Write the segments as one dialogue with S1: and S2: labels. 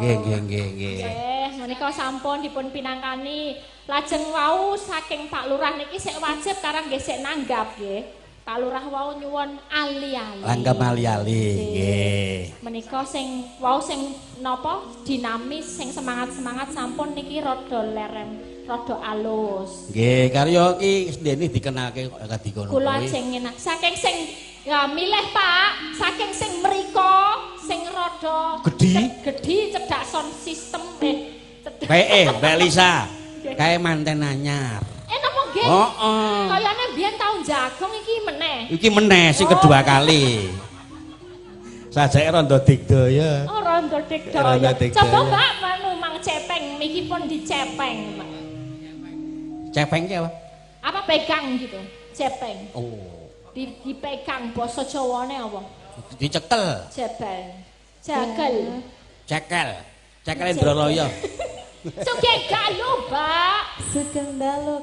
S1: Nggih.
S2: Menika sampun dipun pinangkani. Lajeng wau saking Pak Lurah niki sik wajib karang nggih sik nanggap nggih. Pak Lurah wau nyuwun ali-ali.
S1: Langgam ali-ali nggih.
S2: Menika sing wau sing napa dinamis sing semangat-semangat sampun niki rada lerem, rada alus.
S1: Nggih, karya iki ndene dikenalke kok kadi kono.
S2: Kula ajeng enak saking sing ya milih Pak, saking sing mriko sing rada gedhi cedhak sound system
S1: Mbak Lisa. Kae manten anyar.
S2: Napa nggih?
S1: Heeh.
S2: Kayane biyen tau jagong iki meneh.
S1: Iki meneh sing kedua kali. Sajake rondo digdaya.
S2: Oh, rondo digdaya. Coba Mbak manu mang cepeng niki pun dicepeng, Mbak.
S1: Cepeng ki apa?
S2: Apa pegang gitu? Cepeng.
S1: Oh.
S2: Dipegang basa Jawane apa?
S1: Dicekel.
S2: Cepeng. Jakel.
S1: Cekel Indralaya.
S2: Sugeng dalu, Mbak.
S3: Sugeng dalu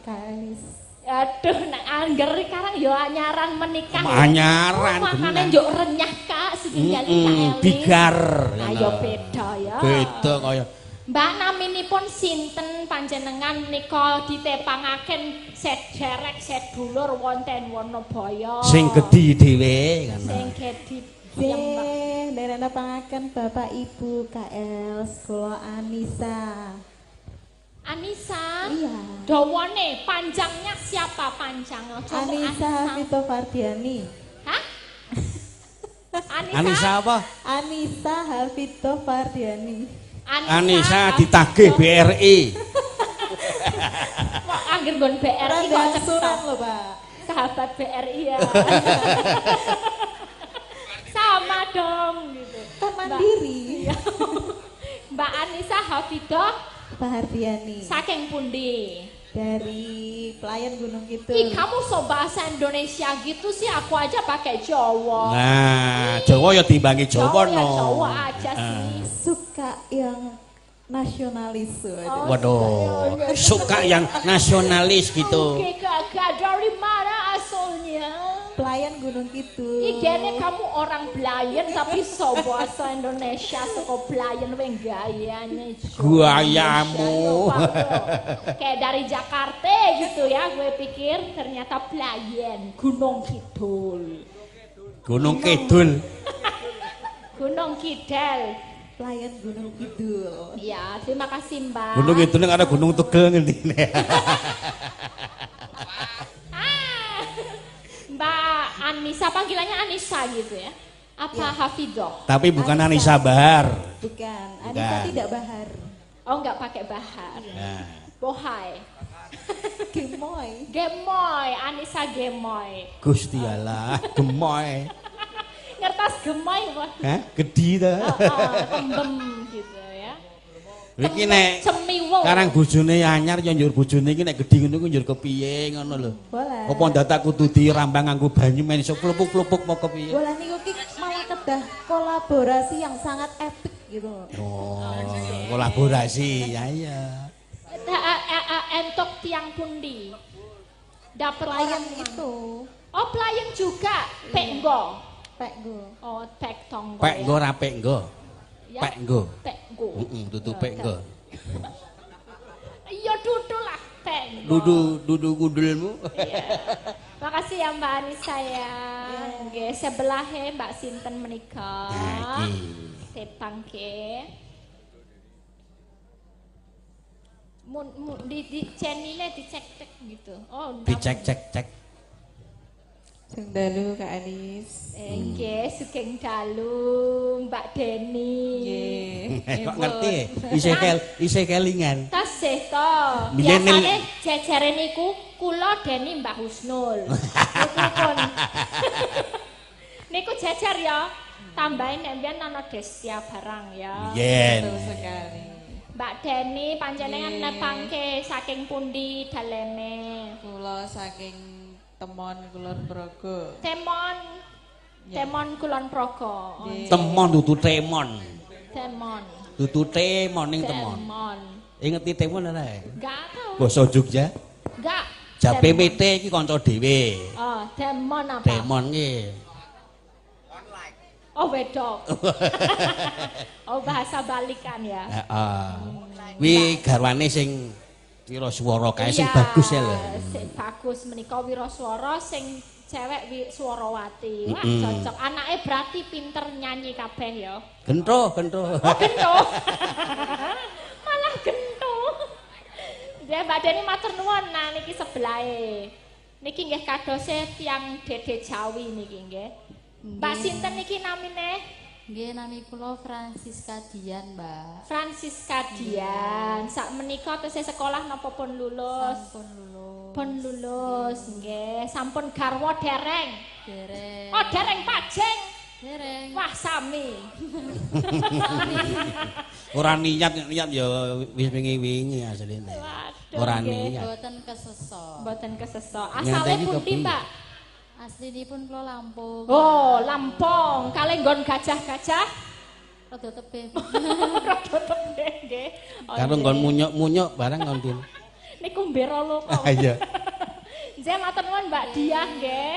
S3: kalis.
S2: Aduh, nek angger karang ya anyaran menikah.
S1: Anyaran
S2: makane njuk renyah Kak, sugeng dalu Kak.
S1: Bigar.
S2: Ayo beda ya.
S1: Beda kaya.
S2: Mbak naminipun sinten panjenengan nika ditepangaken set derek set dulur wonten Wanabaya.
S1: Sing gedhi dhewe kan.
S2: Sing gedhi.
S3: Derena pangaken Bapak Ibu KL Sekolah Anissa.
S2: Anissa?
S3: Iya.
S2: Dawane panjangnya siapa panjangnya?
S3: Anissa Hafito Fardiani.
S2: Hah?
S1: Anissa apa?
S3: Anissa Hafito Fardiani.
S1: Anissa ditagih BRI.
S2: Kok angger nggon BRI kok
S3: cepat lho, Pak.
S2: Sahabat BRI ya. Sama dong gitu.
S3: Kan mandiri.
S2: Mbak Anissa Hafito
S3: Fardiani.
S2: Saking pundi?
S3: Dari pelayan Gunung Kidul.
S2: Ih, kamu so bahasa Indonesia gitu sih, aku aja pakai Jawa.
S1: Nah, Jawa ya timbangi Jawa no.
S2: Jawa aja sih.
S3: Suka yang nasionalis.
S1: Waduh, suka yang nasionalis gitu.
S2: Oke, Kakak, dari mana asalnya?
S3: Pelayan Gunung Kidul.
S2: Igene kamu orang Belayan tapi so bahasa Indonesia saka Belayan weng gayane.
S1: Gayamu.
S2: Kayak dari Jakarta gitu ya, gue pikir ternyata Belayan, Gunung Kidul.
S1: Gunung Kidul.
S2: Gunung Kidul.
S3: Pelayan Gunung Kidul.
S2: Ya, terima kasih Mbak.
S1: Gunung Kidul ada Gunung Tegel ngene.
S2: Mbak Anissa, panggilannya Anissa gitu ya? Apa ya. Hafizoh?
S1: Tapi bukan Anissa Bahar.
S3: Bukan, Anissa tidak Bahar.
S2: Oh, enggak pakai Bahar.
S1: Nah.
S2: Bohai.
S3: Gemoy.
S2: Gemoy, Anissa Gemoy.
S1: Gusti Allah, gemoy.
S2: Ngertas gemoy apa?
S1: Hah? Gedhi ta?
S2: Tembem gitu ya.
S1: Iki nek karang bojone anyar ya njur bojone iki nek gedhi ngono ku njur kepiye ngono lho.
S3: Boleh.
S1: Apa dadak kudu dirambang nganggo banyu men iso klupuk-klupuk apa kepiye?
S3: Boleh niku ki malah kedah kolaborasi yang sangat epic gitu.
S1: Oh, kolaborasi. Ya iya.
S2: Entok tiang pundi. Dapet
S3: pelayan
S2: itu. Oh, pelayan juga. Pekgo. Oh, pek tonggo.
S1: Pekgo ra pekgo. Pekgo.
S2: Pekgo.
S1: Dudu pekgo.
S2: Iya dudu lah pekgo.
S1: Dudu kudulmu.
S2: Iya. Makasih ya Mbak Anissa ya. Nggih, sebelahe Mbak Sinten menika.
S1: Nah, iki.
S2: Sepang ke. Di channelnya dicek-cek gitu. Oh,
S1: dicek-cek.
S3: Sugeng dalu Kak Anis.
S2: Nggih, sugeng dalu Mbak Deni.
S3: Nggih.
S1: Kok ngerti? Isih kelingan.
S2: Tasih to. Biasane jejere niku kula Deni Mbah Husnul. Niku jejer ya. Tambahin nek mbiyen ana Desya barang ya.
S1: Betul
S3: sekali.
S2: Mbak Deni panjenengan nepangke saking pundi daleme?
S3: Kula saking Temon Kulon Progo.
S2: Temon Kulon Progo.
S1: Temon dudu temon.
S2: Temon.
S1: Dudu temon ning temon. Ingeti temon ora?
S2: Enggak tahu.
S1: Basa Jogja?
S2: Enggak.
S1: Jape mete iki kanca dhewe.
S2: Oh, temon apa?
S1: Temon iki.
S2: Oh wedok. Oh bahasa balikan ya.
S1: Heeh. Wi garwane sing wiraswara kae sing bagus ya lho.
S2: Sing bagus menika wiraswara sing cewek Swarawati. Wah, cocok. Anake berarti pinter nyanyi kabeh ya.
S1: Gentho.
S2: Oh, gentho. Malah gentho. Nggih, Mbak Deni matur nuwun nah niki sebelahe. Niki nggih kadose tiyang Dede Jawi niki nggih. Mbak sinten niki namine?
S3: Nggih nami kula Francisca Dian, Mbak.
S2: Francisca Dian. Sak menika tesih sekolah napa pun lulus?
S3: Sampun lulus.
S2: Pun lulus nggih. Sampun garwa dereng.
S3: Dereng.
S2: Oh, dereng pajeng.
S3: Dereng.
S2: Wah, sami.
S1: Ora niat ya wis wingi-wingi asline.
S2: Waduh.
S1: Ora
S2: nggih.
S1: niat.
S3: Boten kesesok.
S2: Mboten kesesok.
S1: Nyatane
S2: Asale pundi,
S1: kepiye?
S2: Mbak?
S3: Aslinipun kula Lampung.
S2: Oh, Lampung. Kalih nggon gajah-gajah.
S3: Rada tebih.
S2: Rada tebih nggih. Oh,
S1: Karo
S2: nggih.
S1: nggon munyuk-munyuk barang ngontin.
S2: Niku mbero kok.
S1: Iya.
S2: Nggih matur nuwun Mbak Diah nggih.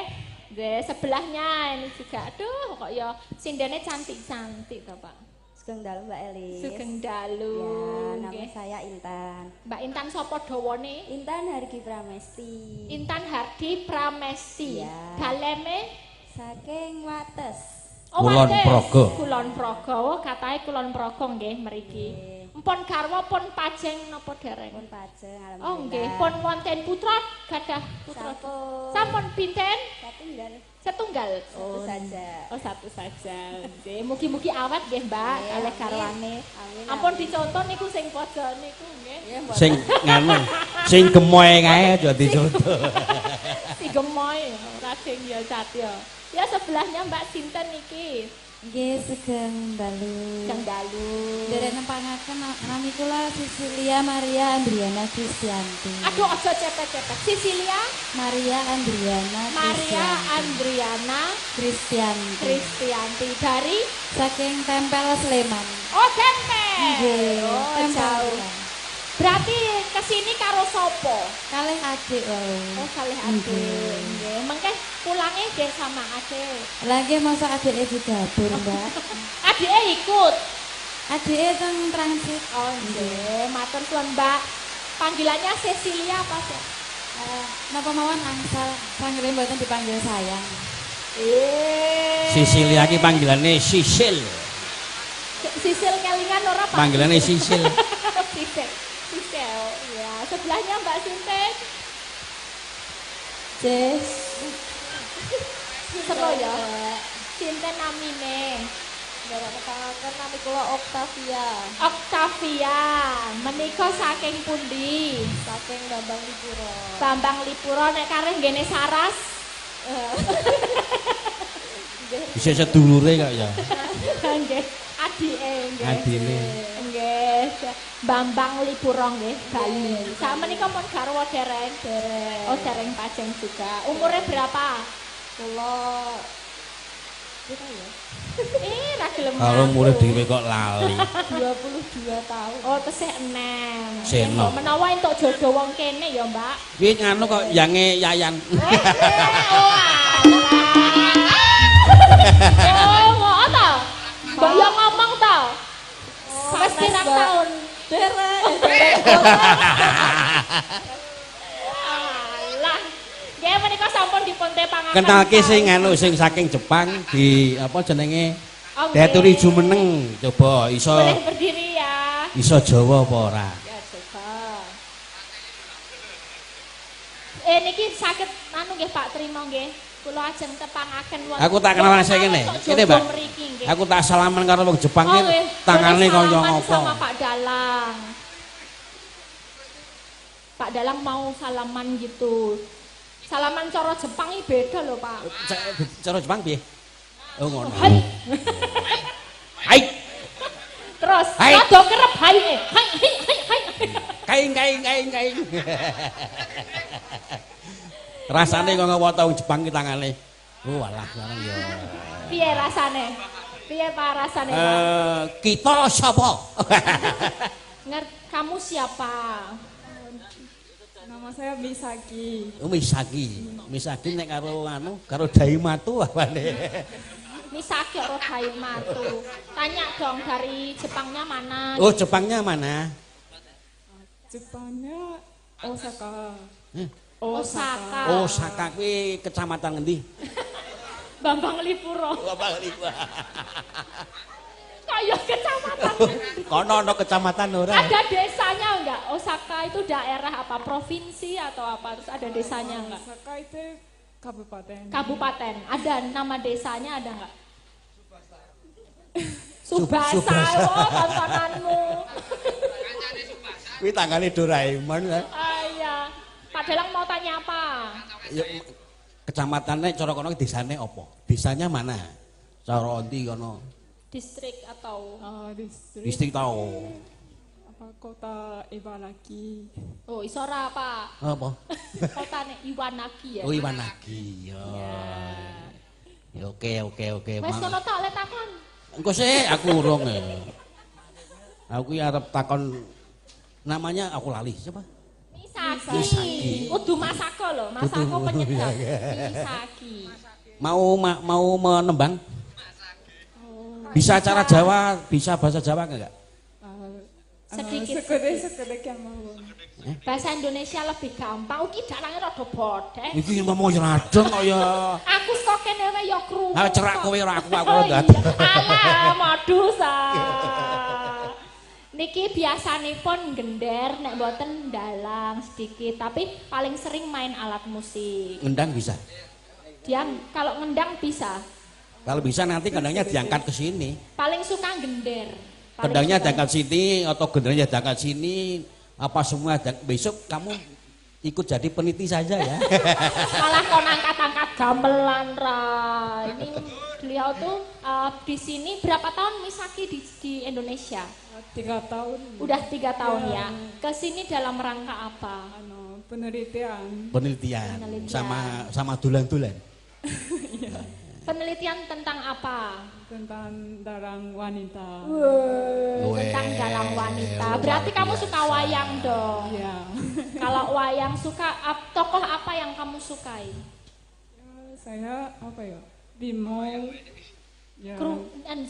S2: Nggih, sebelahnya ini juga. Aduh, kok ya sindene cantik-cantik to, Pak.
S4: Sugeng dalu Mbak Elis.
S2: Sugeng dalu.
S4: Ya, nama
S2: nggih.
S4: saya Intan.
S2: Mbak Intan sapa dawane?
S4: Intan Hargi Pramesti.
S2: Intan Hardi Pramesti.
S4: Ya.
S2: Daleme
S4: Saking Wates.
S1: Kulon
S2: Wates.
S1: Praga.
S2: Kulon Praga. Oh, katahe Kulon Praga nggih mriki. Mpun garwa pun pajeng napa dereng?
S4: Pun pajeng alhamdulillah.
S2: Oh nggih, pun wonten putra gadah putra.
S4: Sampun.
S2: Sampun pinten?
S4: Satunggal.
S2: Setunggal.
S4: Satu saja.
S2: Oh, satu saja. Nggih, mugi-mugi awet nggih, Mbak,
S4: Nggih,
S2: kalih
S4: amin.
S2: garwane.
S4: Amin,
S2: Ampun
S4: amin.
S2: dicontoh niku sing pojok niku nggih.
S4: Ya, mboten.
S1: Sing nganu, sing gemoy kae aja dicontoh.
S2: Si gemoy ora sing ya satya. Ya sebelahnya Mbak sinten niki?
S3: Nggih sugeng dalu.
S2: Sugeng dalu.
S3: Derek nempangaken nami kula Sisilia Maria Andriana Kristianti.
S2: Aduh, aja cepet-cepet. Sisilia
S3: Maria Andriana
S2: Maria Andriana
S3: Kristianti.
S2: Kristianti dari
S3: Saking Tempel Sleman.
S2: Oh, Tempel.
S3: Nggih,
S2: Oh,
S3: Tempel.
S2: jauh. Berarti kesini karo sopo?
S3: Kalih adik wae.
S2: Oh, kalih adik. Nggih, mengke pulangnya nggih sama adik.
S3: Lagi masa adike di dapur, Mbak.
S2: Adike ikut.
S3: Adike teng transit.
S2: Oh, nggih, matur suwun, Mbak. Panggilannya Cecilia apa sih?
S3: Napa mawon angsal panggilane mboten dipanggil sayang.
S1: Sisil iki panggilane Sisil.
S2: Sisil kelingan ora Pak?
S1: Panggilane Sisil.
S2: Sisil. Sisil. Ya, sebelahnya Mbak Sinten.
S3: Jess.
S2: Seru ya. Sinten namine?
S4: Derek ketangaken nami kula Octavia.
S2: Octavia. Menika saking pundi?
S4: Saking Bambang Lipuro.
S2: Bambang Lipuro nek kareh nggene Saras.
S1: Bisa sedulure kok ya.
S2: Nggih, adike nggih.
S1: Adine.
S2: Nggih, Bambang Lipuro nggih, Bali. Sak menika pun garwa dereng. Oh, dereng pajeng juga. Umure berapa?
S4: Kula kita ya
S2: Ra gelem.
S1: Karo
S2: ngaku.
S1: murid dhewe kok lali.
S4: 22 tahun.
S2: Oh, tesih enem.
S1: Seno.
S2: Menawa entuk jodoh wong kene ya, Mbak.
S1: Kuwi nganu kok yange Yayan.
S2: Oh, oh, ngono ta? Mbak yo ngomong ta? Wis pirang taun?
S4: Derek.
S2: Alah. Nggih menika sampun dipun tepangaken.
S1: Kenalke sing anu sing saking Jepang di apa jenenge?
S2: Oh, nggih.
S1: Teturi Jumeneng. Coba iso
S2: Boleh berdiri ya.
S1: iso Jawa apa ora?
S2: Ya coba. Niki saged anu nggih Pak Trimo nggih. Kula ajeng tepangaken wonten.
S1: Aku tak kenal sing kene. Kene, Mbak. Aku tak salaman karo wong Jepang
S2: Oh,
S1: iki
S2: nggih.
S1: tangane
S2: Boleh
S1: kaya
S2: salaman
S1: ngopo.
S2: sama Pak Dalang. Pak Dalang mau salaman gitu. Salaman cara Jepang iki beda lho, Pak.
S1: Cara Jepang piye? Oh ngono.
S2: Hai.
S1: Hai.
S2: Terus
S1: Hai.
S2: rada kerep hai. Hai hai hai.
S1: Kaing. Rasane kok ngewota wong Jepang ki tangane. Oh alah larang ya.
S2: Piye rasane? Piye Pak rasane, Pak?
S1: Kita sapa?
S2: Kamu siapa?
S4: Nama saya Misaki.
S1: Oh Misaki. Misaki nek karo anu, karo Daimatu apane?
S2: Misaki ora gawe matu. Tanya dong dari Jepangnya mana?
S1: Oh, Jepangnya mana?
S4: Jepangnya Osaka.
S2: Osaka.
S1: Osaka kuwi kecamatan ngendi?
S2: Bambang Lipuro.
S1: Bambang Lipuro.
S2: Kayak kecamatan.
S1: Kono ono kecamatan ora?
S2: Ada desanya enggak? Osaka itu daerah apa? Provinsi atau apa? Terus ada desanya enggak?
S4: Osaka itu kabupaten.
S2: Kabupaten. Ada nama desanya ada enggak? Subasa. Oh, tontonanmu.
S1: Kuwi tanggane Doraemon ya.
S2: Iya. Pak Dalang mau tanya apa?
S1: Ya, kecamatannya cara kono desane apa? Desanya mana? Cara ndi kono?
S2: Distrik atau
S1: Distrik tau.
S4: Apa kota Ibaraki.
S2: oh isora apa?
S1: Apa?
S2: Kotane Iwanaki ya.
S1: Oh, Iwanaki. Ya. Oke.
S2: Wes kono tak oleh takon.
S1: Engko sih aku urung ya. Aku ki arep takon namanya aku lali siapa?
S2: Misaki. Kudu Masako lho, Masako penyedap. Misaki.
S1: Mau menembang? Bisa cara Jawa, bisa bahasa Jawa enggak?
S2: Sedikit.
S4: Sekedek yang mau.
S2: Bahasa Indonesia lebih gampang. Iki dalange rada bodhe.
S1: Iki ngomong ya radeng kok ya.
S2: Aku kok kene wae ya krungu.
S1: Ha cerak kowe ora aku ndak.
S2: Alah, madusa. Niki biasanipun gender nek mboten dalang sedikit, tapi paling sering main alat musik.
S1: Ngendang bisa.
S2: Dia kalau ngendang bisa.
S1: Kalau bisa nanti kendangnya diangkat ke sini.
S2: Paling suka gender.
S1: Kendangnya diangkat sini atau gendernya diangkat sini. Apa semua dan besok kamu ikut jadi peniti saja ya.
S2: Malah kau angkat-angkat gamelan ra. Ini beliau tuh di sini berapa tahun Misaki di Indonesia?
S4: 3 tahun.
S2: Udah 3 tahun ya. Ke sini dalam rangka apa?
S4: Penelitian.
S1: Penelitian. Sama dulan-dulan.
S2: Penelitian tentang apa?
S4: Tentang dalang wanita.
S2: Tentang dalang wanita. Berarti kamu suka wayang dong.
S4: Iya.
S2: Kalau wayang suka tokoh apa yang kamu sukai?
S4: Saya apa ya? Bimo. Ya.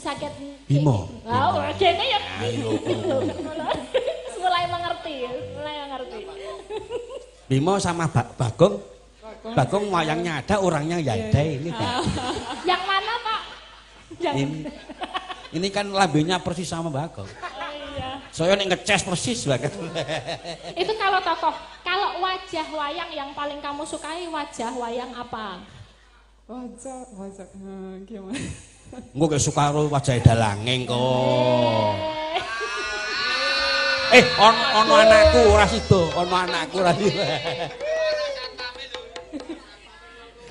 S2: Sakit.
S1: Bimo.
S2: Oh, kene ya. Mulai mengerti.
S1: Bimo sama Bagong. Bagong wayangnya ada, orangnya ya ada ini.
S2: Yang mana Pak?
S1: Ini kan lambenya persis sama Bagong.
S2: Iya.
S1: Saya nek ngeces persis banget.
S2: Itu kalau tokoh, kalau wajah wayang yang paling kamu sukai wajah wayang apa?
S4: Wajah gimana?
S1: Engko gak suka karo wajah dalange kok. Ono anakku ora sido, ono anakku ora sido.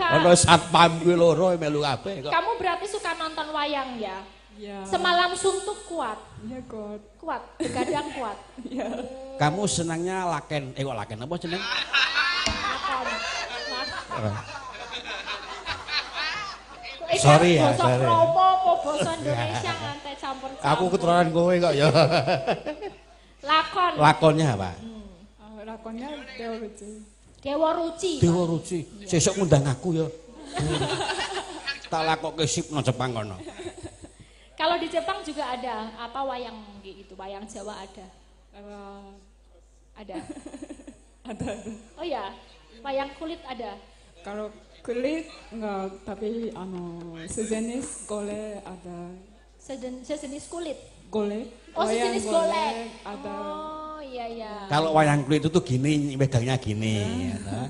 S1: Ono satpam kuwi loro melu kabeh kok.
S2: Kamu berarti suka nonton wayang ya?
S4: Iya.
S2: Semalam suntuk kuat.
S4: Iya, God.
S2: Kuat, begadang kuat.
S4: Iya.
S1: Kamu senangnya laken, kok laken apa jeneng?
S2: Lakon.
S1: Sorry ya,
S2: Basa
S1: sorry.
S2: Kromo apa basa Indonesia nganti campur-campur.
S1: Aku keturunan kowe kok ya.
S2: Lakon.
S1: Lakonnya apa?
S4: Lakonnya Dewa Ruci.
S2: Dewa Ruci.
S1: Dewa Ruci. Sesuk ngundang aku ya. Tak lakokke sip nang Jepang kono.
S2: Kalau di Jepang juga ada apa wayang gitu, wayang Jawa ada. Ada.
S4: Ada.
S2: Oh ya, wayang kulit ada.
S4: Kalau kulit enggak, tapi sejenis gole ada.
S2: Sejenis kulit.
S4: Gole.
S2: Oh, sejenis golek.
S4: Ada.
S2: Oh, iya.
S1: Kalau wayang kulit itu gini, megangnya gini. Ya.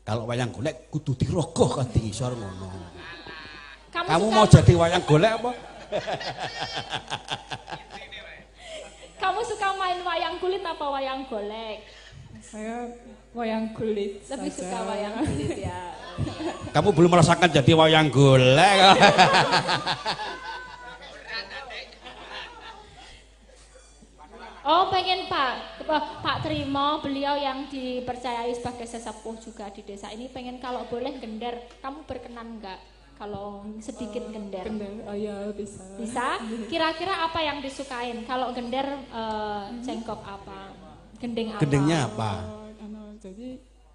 S1: Kalau wayang golek kudu dirogoh kan di isor ngono. Kamu mau jadi wayang golek apa?
S2: Kamu suka main wayang kulit apa wayang golek?
S4: Saya wayang kulit.
S2: Lebih suka wayang kulit ya.
S1: Kamu belum merasakan jadi wayang golek.
S2: Oh pengen Pak Trimo, beliau yang dipercayai sebagai sesepuh juga di desa ini pengen kalau boleh gender, kamu berkenan enggak kalau sedikit gender?
S4: Gender, oh ya bisa.
S2: Bisa? Kira-kira apa yang disukain? Kalau gender cengkok apa? Gending apa?
S1: Gendingnya apa?
S4: Jadi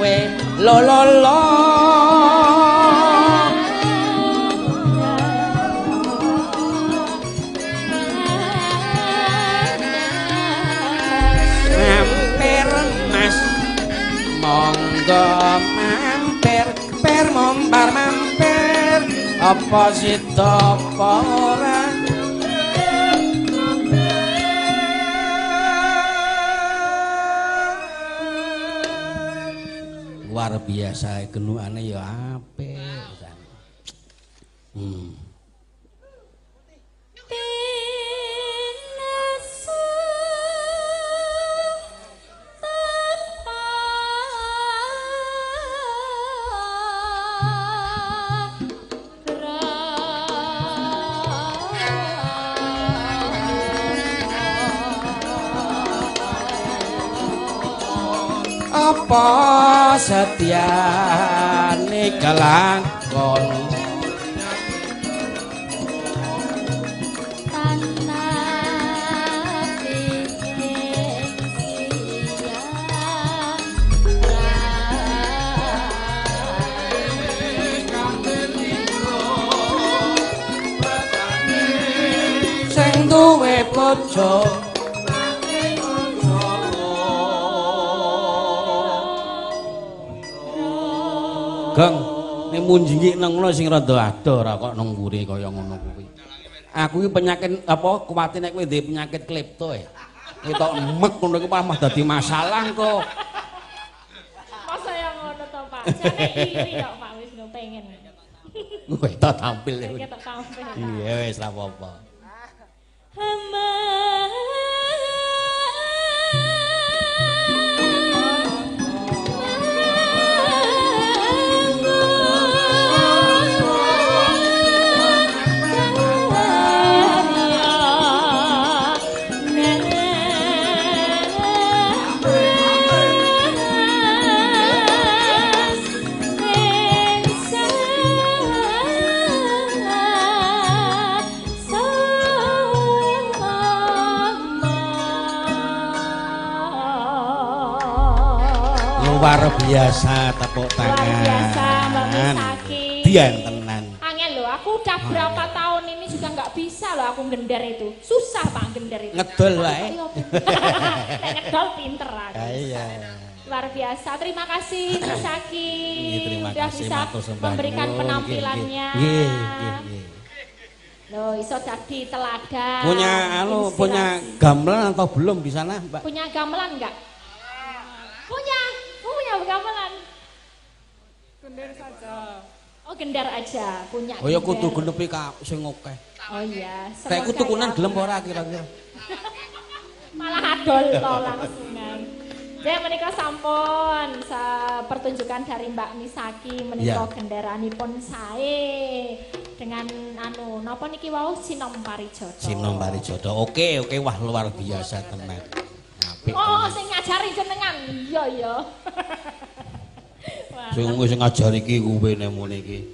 S1: we lo lo lo mampir mas monggo mampir per mombar mampir apa sida apa ora luar biasa genukane ya apik. Apa setiane kelakon sing duwe bojo Gang, nek munjingik nang ngono sing rada ado ora kok nang mburi kaya ngono kuwi. Aku iki penyakit apa kuwate nek kowe ndek penyakit klepto ya. Ketok emek ngono iku malah dadi masalah kok.
S2: Masa yang ngono to, Pak? Jane iri kok Pak wis pengen.
S1: Kowe tak tampil.
S2: Ketok tampil.
S1: Iya wis ra apa-apa. Luar biasa tepuk tangan.
S2: Luar biasa Mbak Misaki.
S1: Dian tenan.
S2: Angel loh, aku udah berapa tahun ini juga nggak bisa loh aku gender itu. Susah Pak gender itu.
S1: Ngedol wae.
S2: Ngedol pinter aku.
S1: Iya.
S2: Luar biasa. Terima kasih Misaki.
S1: Terima
S2: Sudah
S1: kasih
S2: bisa
S1: matur sembah
S2: memberikan
S1: nuwun.
S2: penampilannya.
S1: Nggih.
S2: Loh, iso jadi teladan.
S1: Punya gamelan atau belum di sana, Mbak?
S2: Punya gamelan enggak? Punya gamelan.
S4: Gender saja.
S2: Oh, gendar aja, punya.
S1: Oh ya kudu
S2: gender.
S1: genepi sing akeh.
S2: Oh iya,
S1: Kayak kudu kunan gelem ora kira-kira.
S2: Malah adol to langsungan. Saya menika sampun pertunjukan dari Mbak Misaki menika gendaranipun sae dengan napa niki wau Sinom Parijoto.
S1: Sinom Parijoto. Oke, wah luar biasa tenan. Apik.
S2: Oh, sing ngajari jenengan. Iya.
S1: Sing ngajari iki kuwi nemune iki.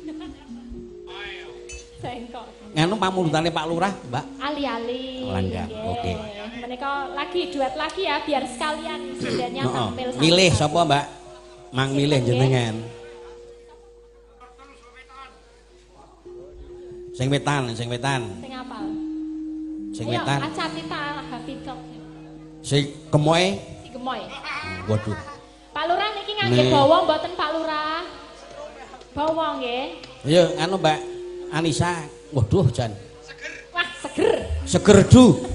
S2: Sengkok.
S1: Nganu pamundutane Pak Lurah, Mbak?
S2: Ali-ali.
S1: Langgang. Oke.
S2: Menika lagi duet lagi ya biar sekalian sebenarnya tampil.
S1: Milih sapa, Mbak? Mang milih jenengan. Sing wetan.
S2: Sing apal?
S1: Sing wetan.
S2: Ayo, Acatita Hafidok.
S1: Sing gemoy.
S2: Si gemoy.
S1: Waduh.
S2: Pak Lurah niki ngangge bawang mboten Pak Lurah? Bawang nggih.
S1: Ayo anu Mbak Anissa. Waduh jan.
S2: Wah, seger.
S1: Segerdu.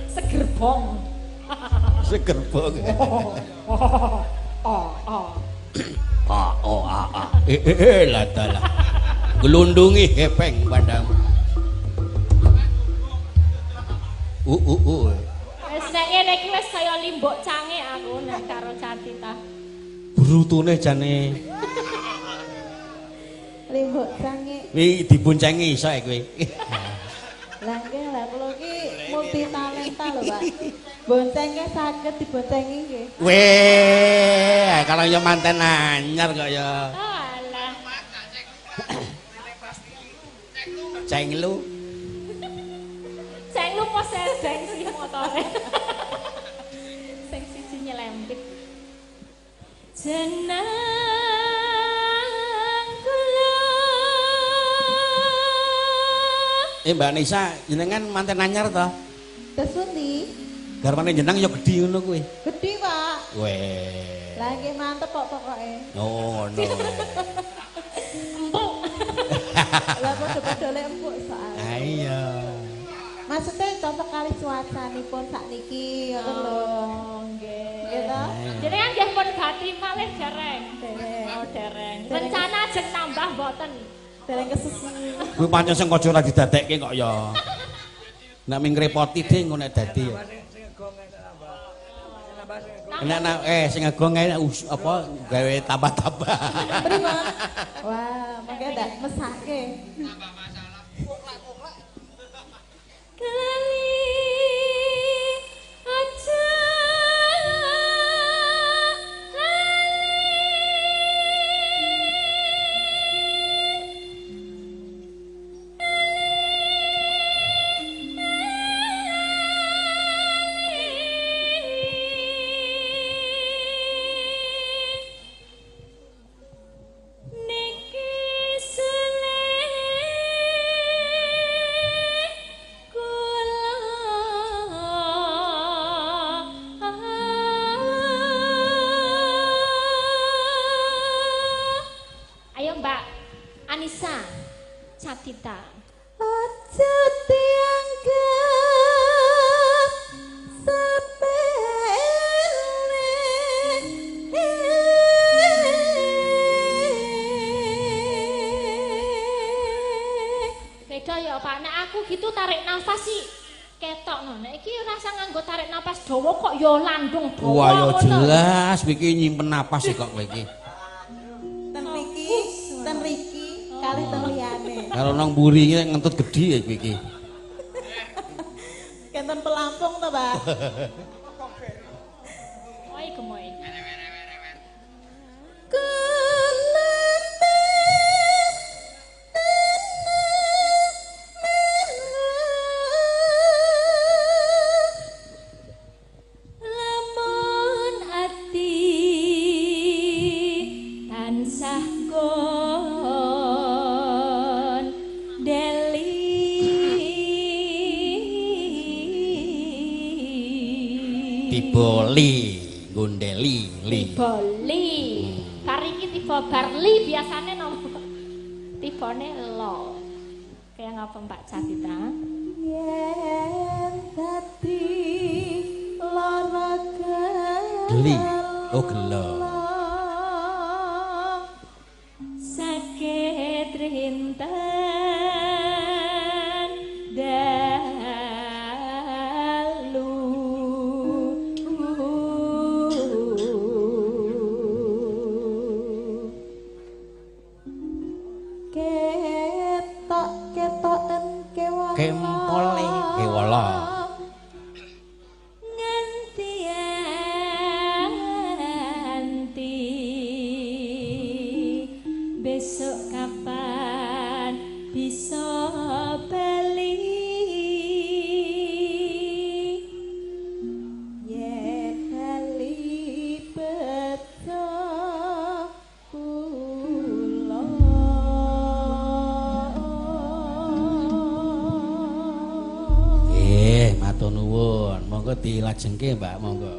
S2: Seger bong.
S1: Seger bong. Lah dalah. Glundungi hepeng padamu.
S2: Wis nek ngene iki wis kaya limbuk cange aku nek karo Catita.
S1: Brutune jane.
S3: Limbuk sange.
S1: Wi diboncengi iso kowe.
S3: Lah nggih lah kula iki multi talenta lho, Pak. Boncengke saged diboncengi nggih.
S1: Weh, kalau yo manten anyar kok ya.
S2: Alah.
S1: Cenglu.
S2: Cenglu pose jeng sih motore. Sing siji nyelempit. Jeneng kula.
S1: Mbak Nisa, jenengan manten anyar to?
S3: Kesundi.
S1: Garwane jeneng ya gedhi ngono kuwi.
S3: Gedhi, Pak.
S1: Weh.
S3: Lah nggih mantep kok pokoke.
S1: Oh, ngono.
S2: Empuk.
S3: Lah padha-padha lek empuk soal.
S1: Ah iya.
S3: Maksudnya cocok kali cuacanipun sakniki ngoten lho.
S2: Nggih.
S3: Nggih to?
S2: Jenengan nggih pun badhe malih dereng.
S3: Dereng.
S2: Oh, dereng. Rencana ajeng tambah mboten.
S3: Dereng kesusu.
S1: Kuwi pancen sing kaca ora didadekke kok ya. Nek ming ngrepoti ding ngono nek dadi ya. Sing agong apa gawe tambah-tambah.
S3: Pripun? Wah, mangke ndak mesake.
S2: Kali aja Catita.
S3: Aja dianggap sepele.
S2: Beda ya Pak, nek aku gitu tarik nafas sih ketok no. Nek iki rasa nganggo tarik nafas dawa kok ya landung dawa.
S1: Wah ya jelas iki nyimpen napas sih kok kowe iki.
S3: Ten riki kali ten liyane.
S1: Karo nang mburi ngentut gedhi ya kowe iki.
S3: Kenten pelampung to, Pak.
S2: Oi gemoy.
S1: Tiboli, gondeli, li.
S2: Tiboli. Kari iki tiba barli biasane nopo. Tibane lo. Kayak ngapa Mbak Catita?
S3: Yen dadi lara
S1: Geli. Oh gelo.
S2: Sakit rinten
S1: kempole kewala
S2: nganti besok kapan bisa bali
S3: yen bali beto kula
S1: matur nuwun monggo dilajengke Mbak monggo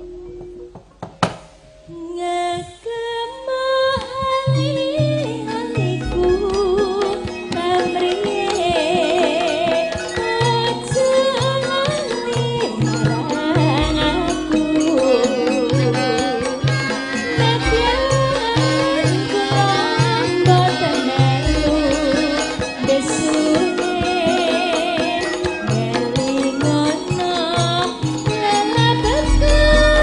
S2: Betul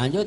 S1: Lanjut.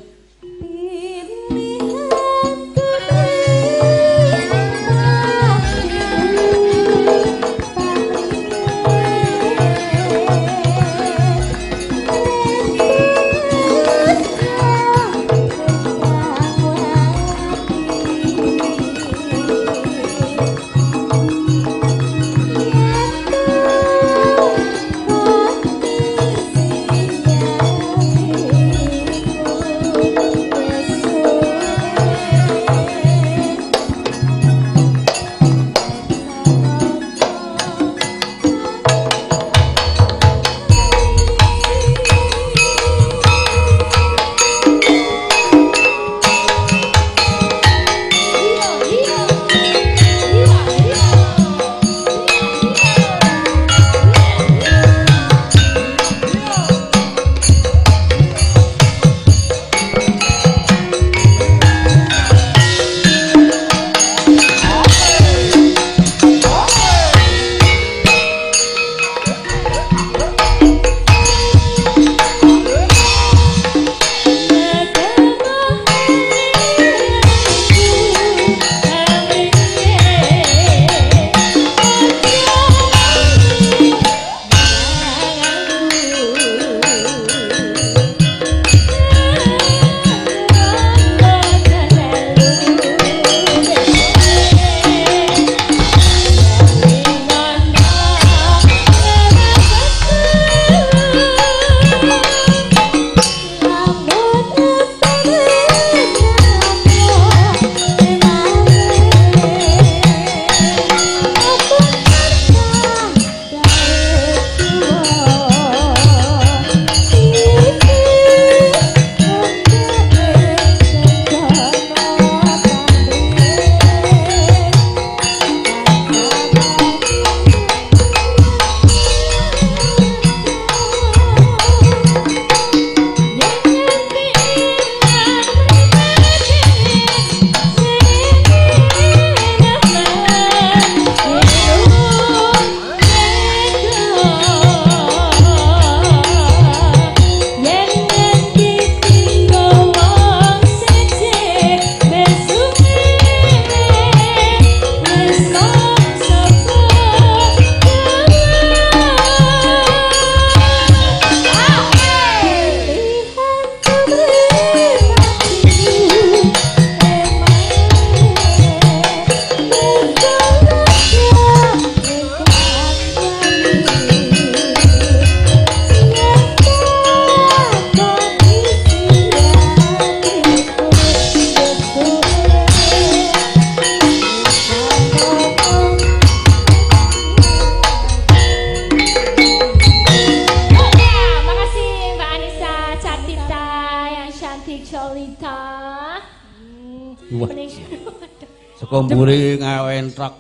S1: Saka mburi ngawen truk.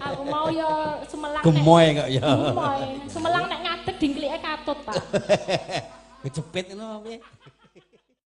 S2: Aku mau ya semelang.
S1: Gemoy kok ya.
S2: Gemoy. Semelang nek ngadeg dingklike katut, Pak.
S1: Kecepit ngono piye?